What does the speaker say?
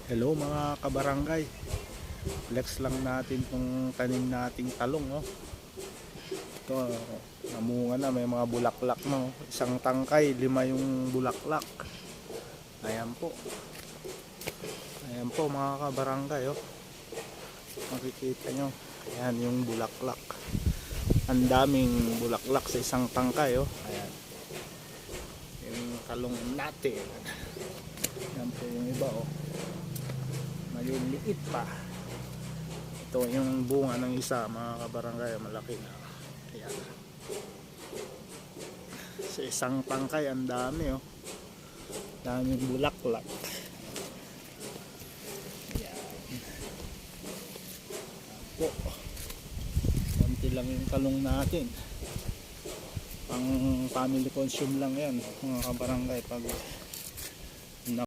Hello mga kabarangay, flex lang natin tong tanim nating talong, oh. Ito, namunga na, may mga bulaklak na, oh. Isang tangkay, 5 yung bulaklak. Ayan po mga kabarangay, oh. Makikita nyo, ayan yung bulaklak. Ang daming bulaklak sa isang tangkay, oh. Ayan yung talong natin. Ayan po yung iba, oh, maliliit pa. Ito yung bunga ng isa mga kabarangay, malaki na. Ayan, sa isang tangkay ang dami, oh, daming bulaklak. Ayan po, konti lang yung talong natin, pang family consume lang yan mga kabarangay. Pag